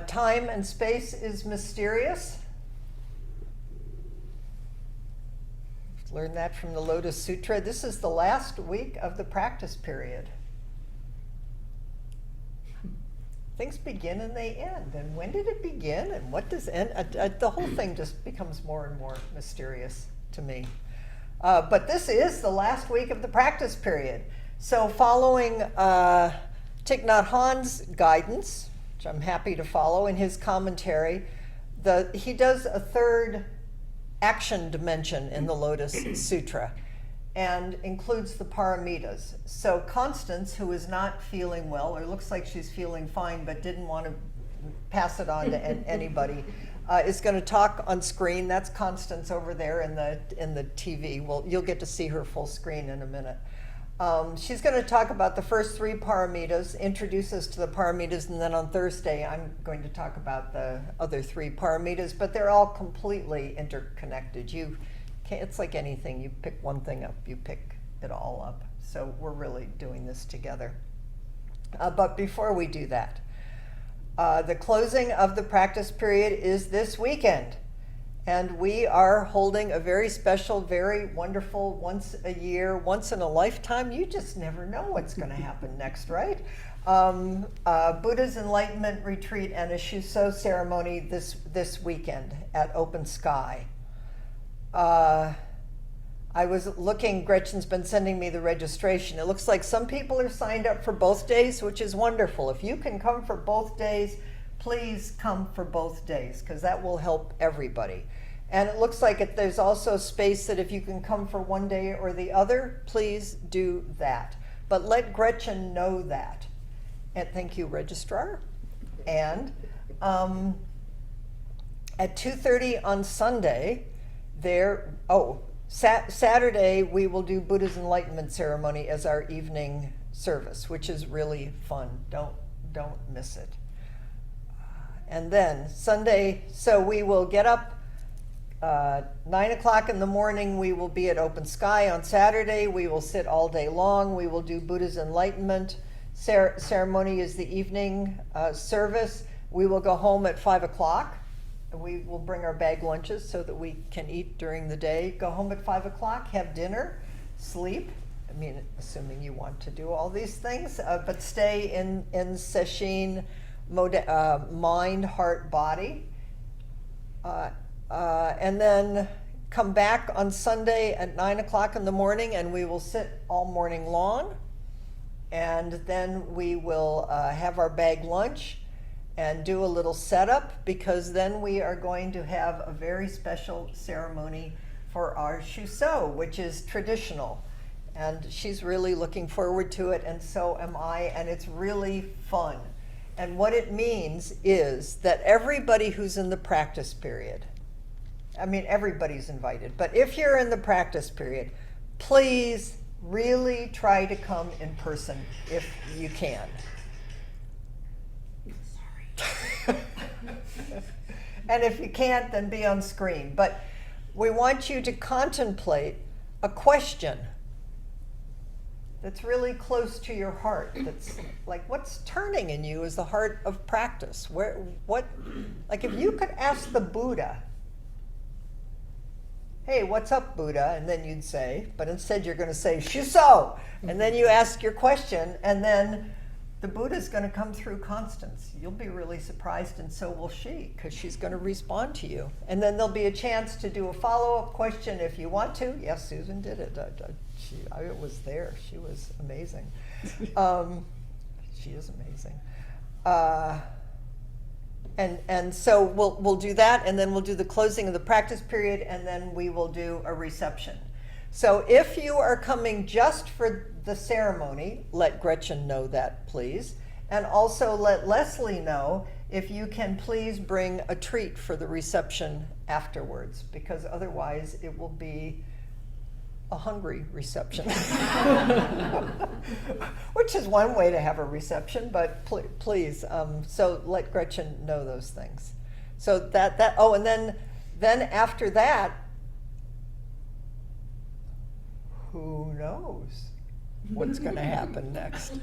Time and space is mysterious. Learned that from the Lotus Sutra. This is the last week of the practice period. Things begin and they end. And when did it begin and what does end? The whole thing just becomes more and more mysterious to me. But this is the last week of the practice period. So following Thich Nhat Hanh's guidance, which I'm happy to follow in his commentary, he does a third action dimension in the Lotus Sutra and includes the Paramitas. So Constance, who is not feeling well, or looks like she's feeling fine but didn't want to pass it on to anybody, is going to talk on screen. That's Constance over there in the TV. Well, you'll get to see her full screen in a minute. She's going to talk about the first three Paramitas, introduce us to the Paramitas, and then on Thursday I'm going to talk about the other three Paramitas, but they're all completely interconnected. It's like anything, you pick one thing up, you pick it all up. So we're really doing this together. But before we do that, the closing of the practice period is this weekend. And we are holding a very special, very wonderful, once a year, once in a lifetime. You just never know what's going to happen next, right? Buddha's Enlightenment Retreat and a Shusho ceremony this weekend at Open Sky. I was looking, Gretchen's been sending me the registration. It looks like some people are signed up for both days, which is wonderful. If you can come for both days, please come for both days, because that will help everybody. And it looks like there's also space that if you can come for one day or the other, please do that. But let Gretchen know that. And thank you, Registrar. And at 2:30 on Sunday, Saturday we will do Buddha's Enlightenment ceremony as our evening service, which is really fun. Don't miss it. And then Sunday, so we will get up 9 o'clock in the morning, we will be at Open Sky. On Saturday, we will sit all day long. We will do Buddha's Enlightenment. Ceremony is the evening service. We will go home at 5 o'clock. We will bring our bag lunches so that we can eat during the day. Go home at 5 o'clock, have dinner, sleep. I mean, assuming you want to do all these things, but stay in sesshin, mind, heart, body. And then come back on Sunday at 9 o'clock in the morning, and we will sit all morning long. And then we will have our bag lunch and do a little setup, because then we are going to have a very special ceremony for our Shusho, which is traditional. And she's really looking forward to it, and so am I, and it's really fun. And what it means is that everybody who's in the practice period, I mean, everybody's invited, but if you're in the practice period, please really try to come in person if you can. Sorry. And if you can't, then be on screen. But we want you to contemplate a question that's really close to your heart. That's like, what's turning in you is the heart of practice. Like if you could ask the Buddha, hey, what's up, Buddha? And then you'd say, but instead you're going to say, Shusho. And then you ask your question, and then the Buddha's going to come through Constance. You'll be really surprised, and so will she, because she's going to respond to you. And then there'll be a chance to do a follow-up question if you want to. Yes, Susan did it. I was there. She was amazing. She is amazing. And so we'll do that, and then we'll do the closing of the practice period, and then we will do a reception. So if you are coming just for the ceremony, let Gretchen know that, please. And also let Leslie know if you can please bring a treat for the reception afterwards, because otherwise it will be a hungry reception. Which is one way to have a reception, but please, so let Gretchen know those things. So and then after that, who knows? what's going to happen next.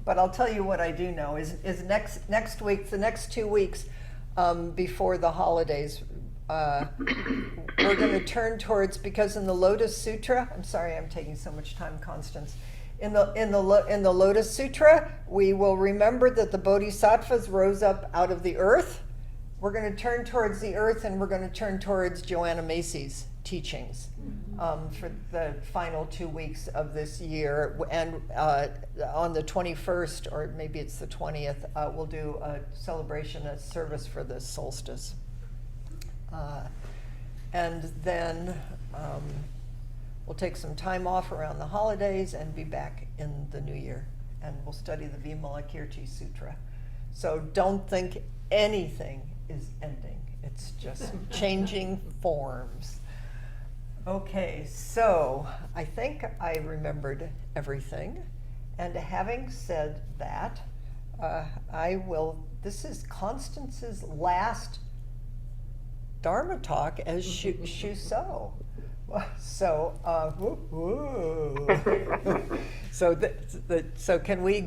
But I'll tell you what I do know is next week, the next 2 weeks before the holidays, we're going to turn towards, because in the Lotus Sutra, I'm sorry I'm taking so much time, Constance. In the Lotus Sutra, we will remember that the Bodhisattvas rose up out of the earth. We're going to turn towards the earth, and we're going to turn towards Joanna Macy's teachings for the final 2 weeks of this year. And on the 21st, or maybe it's the 20th, we'll do a celebration, a service for the solstice. And then we'll take some time off around the holidays and be back in the new year. And we'll study the Vimalakirti Sutra. So don't think anything is ending. It's just changing forms. Okay, so I think I remembered everything. And having said that, this is Constance's last Dharma talk as Shusho. So, so can we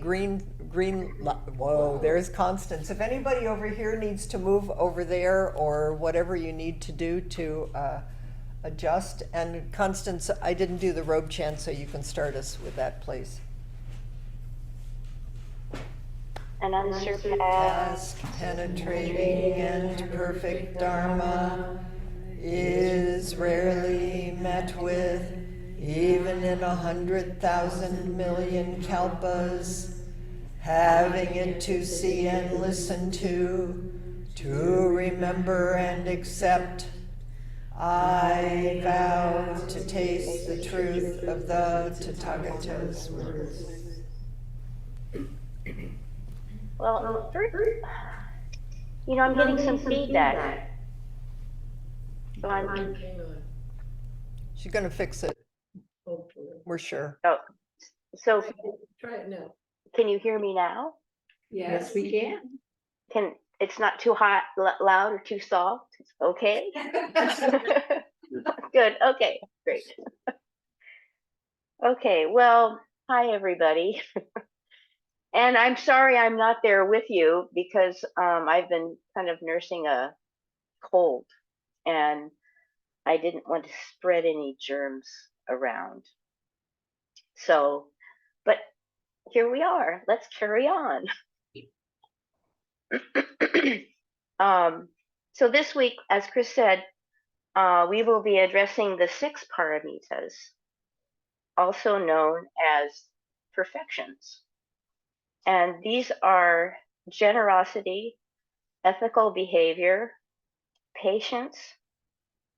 whoa, there's Constance. If anybody over here needs to move over there, or whatever you need to do to adjust. And Constance, I didn't do the robe chant, so you can start us with that, please. An unsurpassed, penetrating, and perfect Dharma is rarely met with, even in 100,000 million kalpas. Having it to see and listen to remember and accept, I vow to taste the truth of the Tathagata's words. Well, I'm getting some feedback. So She's going to fix it. Hopefully. We're sure. Oh, so Try it now. Can you hear me now? Yes, we can. It's not too hot, loud, or too soft? It's okay? Good, okay, great. Okay, well, hi everybody. And I'm sorry I'm not there with you, because I've been kind of nursing a cold, and I didn't want to spread any germs around. So, but here we are. Let's carry on. So this week, as Chris said, we will be addressing the 6 paramitas, also known as perfections. And these are generosity, ethical behavior, patience,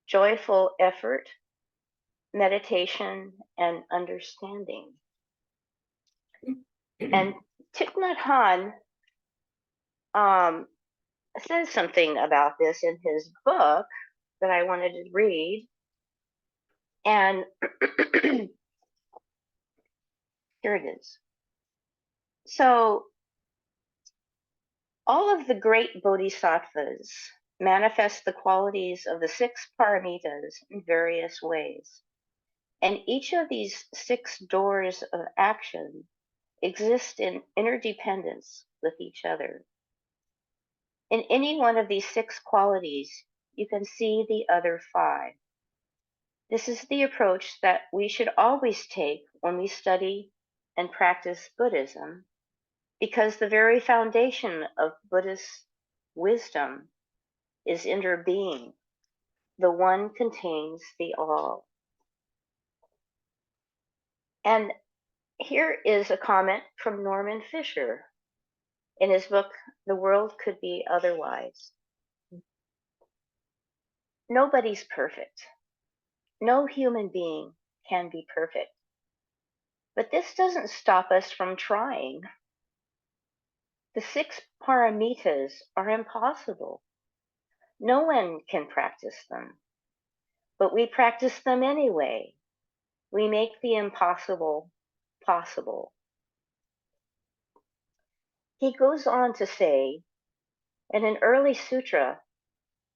joyful effort, meditation, and understanding. And Thich Nhat Hanh says something about this in his book that I wanted to read. And here it is. So, all of the great bodhisattvas manifest the qualities of the 6 paramitas in various ways. And each of these 6 doors of action exist in interdependence with each other. In any one of these 6 qualities, you can see the other 5. This is the approach that we should always take when we study and practice Buddhism, because the very foundation of Buddhist wisdom is interbeing. The one contains the all. And here is a comment from Norman Fisher in his book, The World Could Be Otherwise. Nobody's perfect. No human being can be perfect. But this doesn't stop us from trying. The 6 paramitas are impossible. No one can practice them. But we practice them anyway. We make the impossible possible. He goes on to say, in an early sutra,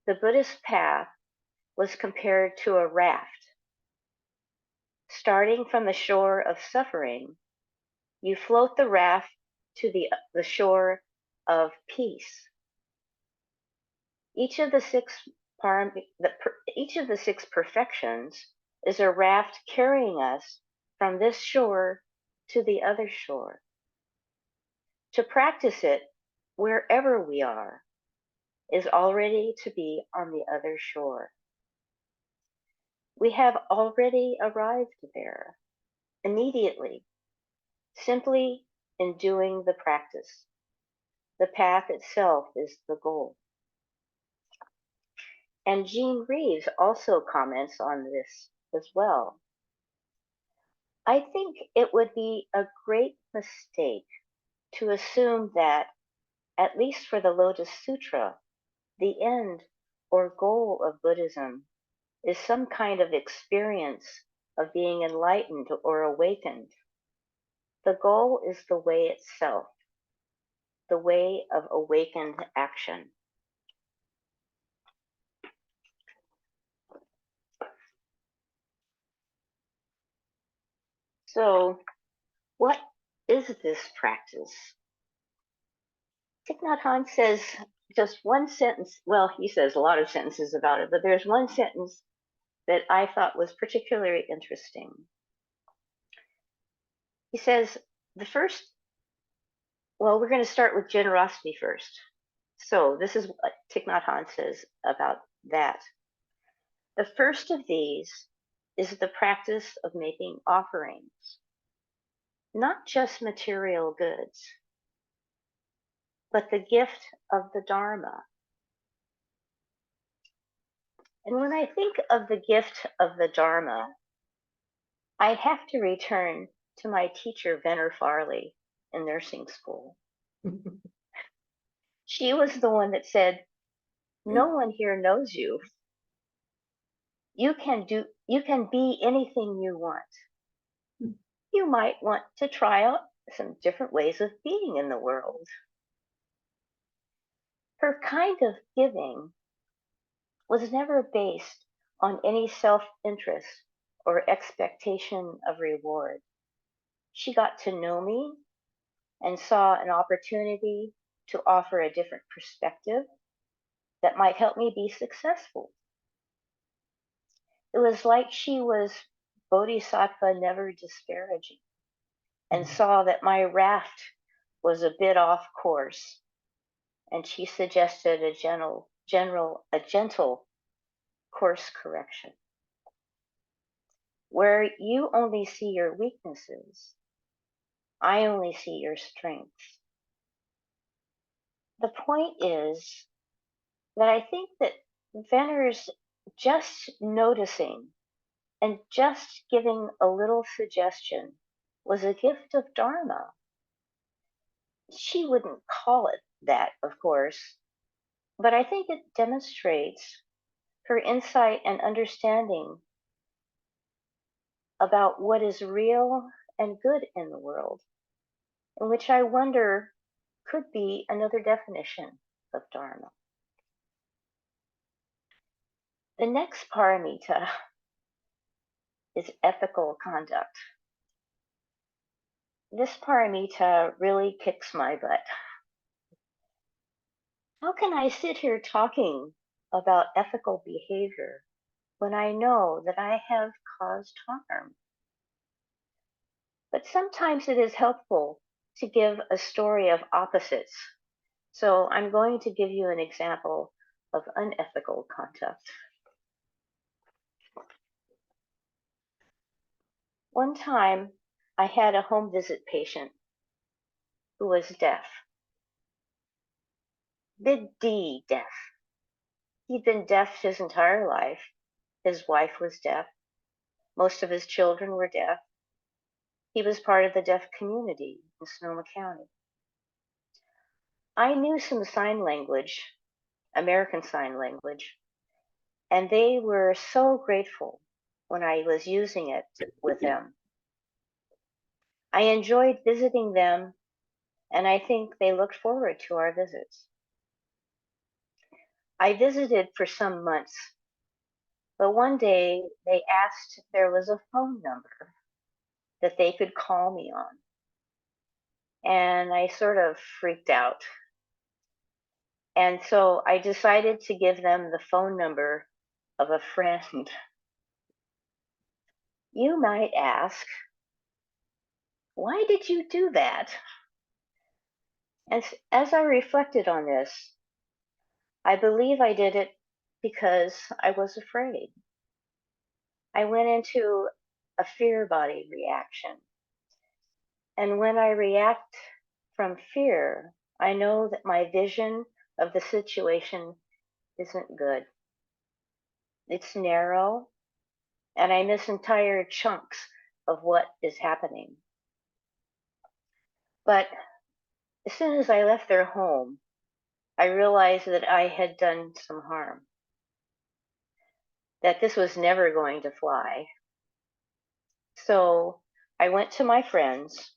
the Buddhist path was compared to a raft. Starting from the shore of suffering, you float the raft to the shore of peace. Each of the six perfections is a raft carrying us from this shore to the other shore. To practice it wherever we are is already to be on the other shore. We have already arrived there immediately, simply in doing the practice. The path itself is the goal. And Jean Reeves also comments on this as well. I think it would be a great mistake to assume that, at least for the Lotus Sutra, the end or goal of Buddhism is some kind of experience of being enlightened or awakened. The goal is the way itself, the way of awakened action. So, what is this practice? Thich Nhat Hanh says just one sentence, well, he says a lot of sentences about it, but there's one sentence that I thought was particularly interesting. He says, we're going to start with generosity first. So this is what Thich Nhat Hanh says about that. The first of these is the practice of making offerings, not just material goods, but the gift of the Dharma. And when I think of the gift of the Dharma, I have to return to my teacher, Venner Farley, in nursing school. She was the one that said, "No one here knows you. You can be anything you want. You might want to try out some different ways of being in the world." Her kind of giving was never based on any self-interest or expectation of reward. She got to know me and saw an opportunity to offer a different perspective that might help me be successful. It was like she was Bodhisattva never disparaging, and saw that my raft was a bit off course, and she suggested a gentle course correction. Where you only see your weaknesses, I only see your strengths. The point is that I think that Venner's just noticing and just giving a little suggestion was a gift of Dharma. She wouldn't call it that, of course, but I think it demonstrates her insight and understanding about what is real and good in the world, and which I wonder could be another definition of Dharma. The next paramita is ethical conduct. This paramita really kicks my butt. How can I sit here talking about ethical behavior when I know that I have caused harm? But sometimes it is helpful to give a story of opposites. So I'm going to give you an example of unethical conduct. One time, I had a home visit patient who was deaf. Big D deaf. He'd been deaf his entire life. His wife was deaf. Most of his children were deaf. He was part of the deaf community in Sonoma County. I knew some sign language, American Sign Language, and they were so grateful when I was using it with them. I enjoyed visiting them, and I think they looked forward to our visits. I visited for some months, But one day they asked if there was a phone number that they could call me on. And I sort of freaked out. And so I decided to give them the phone number of a friend. You might ask, why did you do that? And as I reflected on this, I believe I did it because I was afraid. I went into a fear body reaction. And when I react from fear, I know that my vision of the situation isn't good. It's narrow, and I miss entire chunks of what is happening. But as soon as I left their home, I realized that I had done some harm, that this was never going to fly. So I went to my friends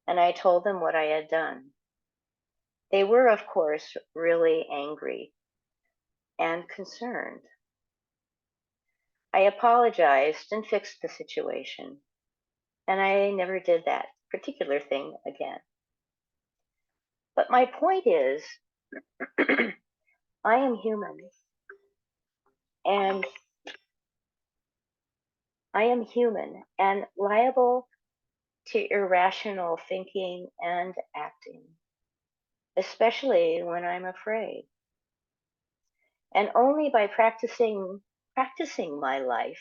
and I told them what I had done. They were, of course, really angry and concerned. I apologized and fixed the situation, and I never did that particular thing again. But my point is, I am human, and I am human and liable to irrational thinking and acting, especially when I'm afraid. And only by practicing my life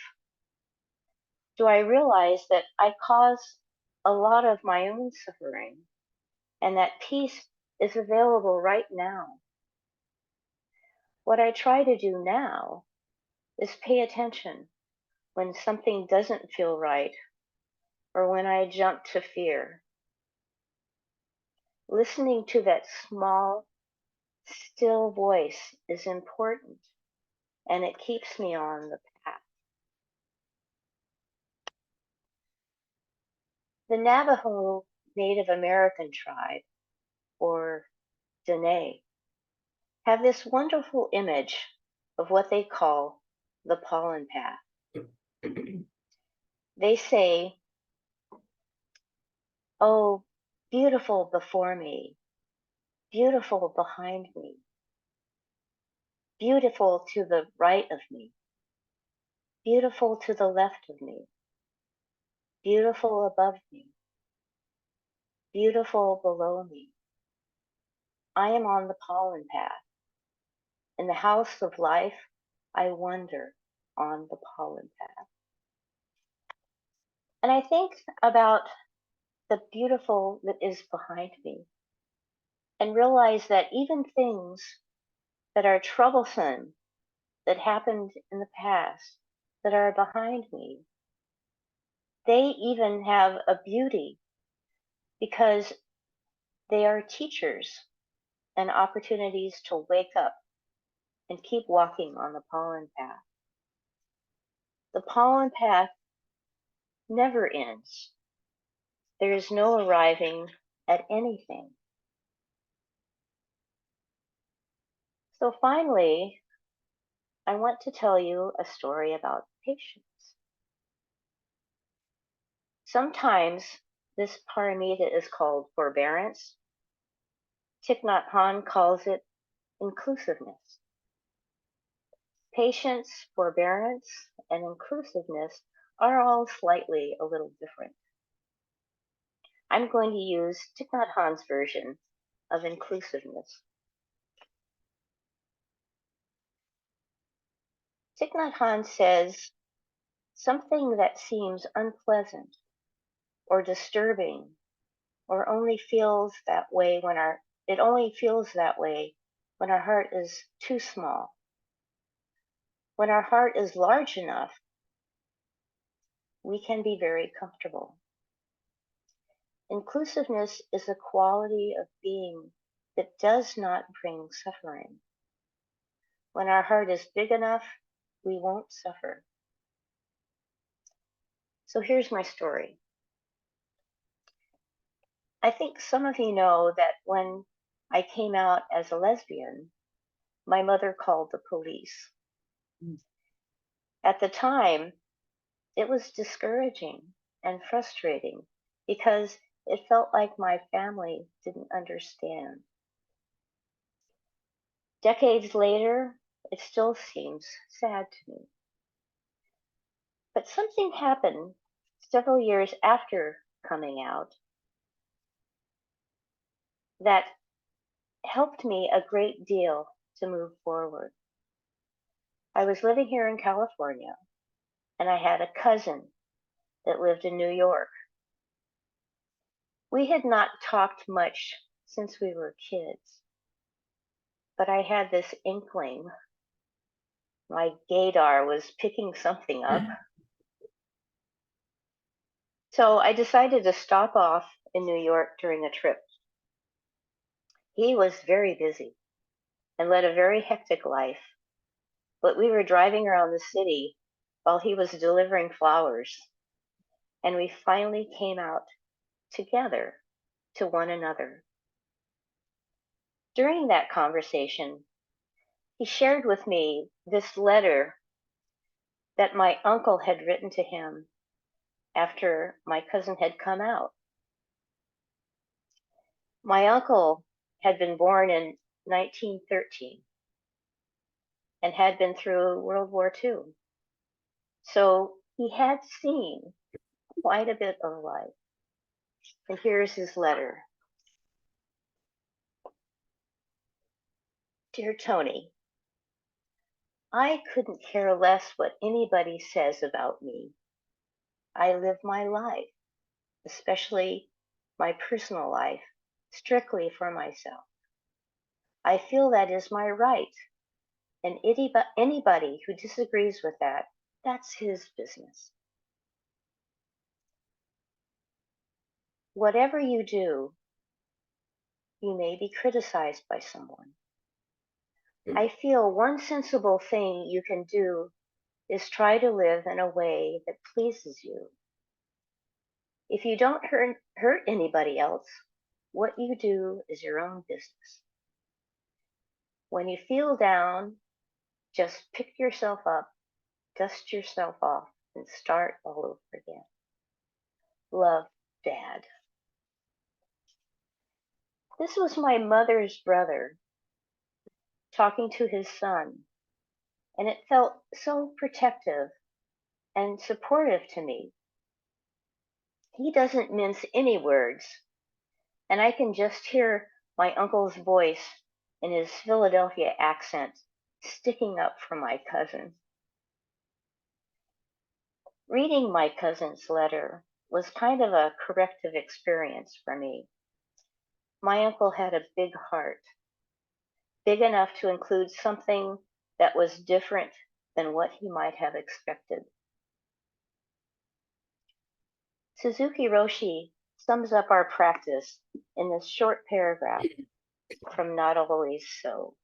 do I realize that I cause a lot of my own suffering and that peace is available right now. What I try to do now is pay attention when something doesn't feel right or when I jump to fear. Listening to that small, still voice is important, and it keeps me on the path. The Navajo Native American tribe, or Dene, have this wonderful image of what they call the pollen path. They say, oh, beautiful before me, beautiful behind me, beautiful to the right of me, beautiful to the left of me, beautiful above me, beautiful below me. I am on the pollen path. In the house of life, I wander on the pollen path. And I think about the beautiful that is behind me and realize that even things that are troublesome that happened in the past that are behind me, they even have a beauty because they are teachers and opportunities to wake up and keep walking on the pollen path. The pollen path never ends. There is no arriving at anything. So finally, I want to tell you a story about patience. Sometimes this paramita is called forbearance. Thich Nhat Hanh calls it inclusiveness. Patience, forbearance, and inclusiveness are all slightly a little different. I'm going to use Thich Nhat Hanh's version of inclusiveness. Thich Nhat Hanh says, something that seems unpleasant or disturbing or only feels that way when our heart is too small. When our heart is large enough, we can be very comfortable. Inclusiveness is a quality of being that does not bring suffering. When our heart is big enough, we won't suffer. So here's my story. I think some of you know that when I came out as a lesbian, my mother called the police. At the time, it was discouraging and frustrating because it felt like my family didn't understand. Decades later, it still seems sad to me. But something happened several years after coming out that helped me a great deal to move forward. I was living here in California, and I had a cousin that lived in New York. We had not talked much since we were kids, but I had this inkling. My gaydar was picking something up. So I decided to stop off in New York during a trip. He was very busy and led a very hectic life, but we were driving around the city while he was delivering flowers, and we finally came out together to one another. During that conversation, he shared with me this letter that my uncle had written to him after my cousin had come out. My uncle had been born in 1913 and had been through World War II. So he had seen quite a bit of life. And here's his letter. Dear Tony, I couldn't care less what anybody says about me. I live my life, especially my personal life, strictly for myself. I feel that is my right, and anybody who disagrees with that, that's his business. Whatever you do, you may be criticized by someone. I feel one sensible thing you can do is try to live in a way that pleases you. If you don't hurt anybody else, what you do is your own business. When you feel down, just pick yourself up, dust yourself off, and start all over again. Love, Dad. This was my mother's brother talking to his son, and it felt so protective and supportive to me. He doesn't mince any words, and I can just hear my uncle's voice and his Philadelphia accent sticking up for my cousin. Reading my cousin's letter was kind of a corrective experience for me. My uncle had a big heart, big enough to include something that was different than what he might have expected. Suzuki Roshi sums up our practice in this short paragraph from Not Always So.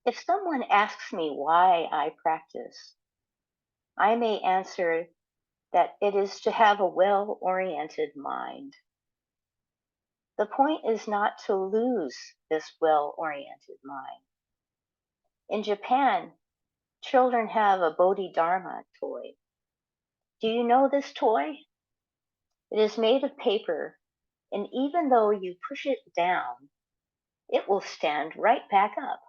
If someone asks me why I practice, I may answer that it is to have a well-oriented mind. The point is not to lose this well-oriented mind. In Japan, children have a Bodhidharma toy. Do you know this toy? It is made of paper, and even though you push it down, it will stand right back up.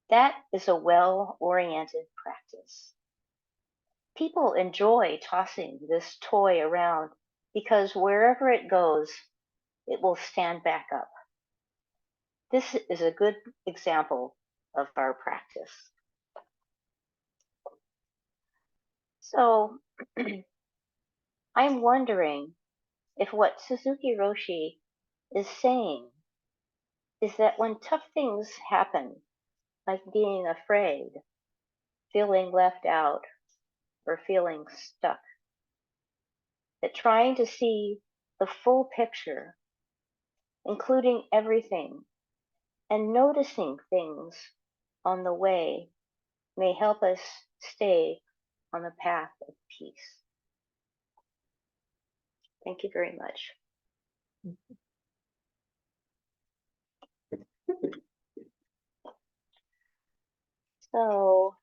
That is a well-oriented practice. People enjoy tossing this toy around because wherever it goes, it will stand back up. This is a good example of our practice. So I'm wondering if what Suzuki Roshi is saying is that when tough things happen, like being afraid, feeling left out, or feeling stuck, that trying to see the full picture, including everything, and noticing things on the way may help us stay on the path of peace. Thank you very much. So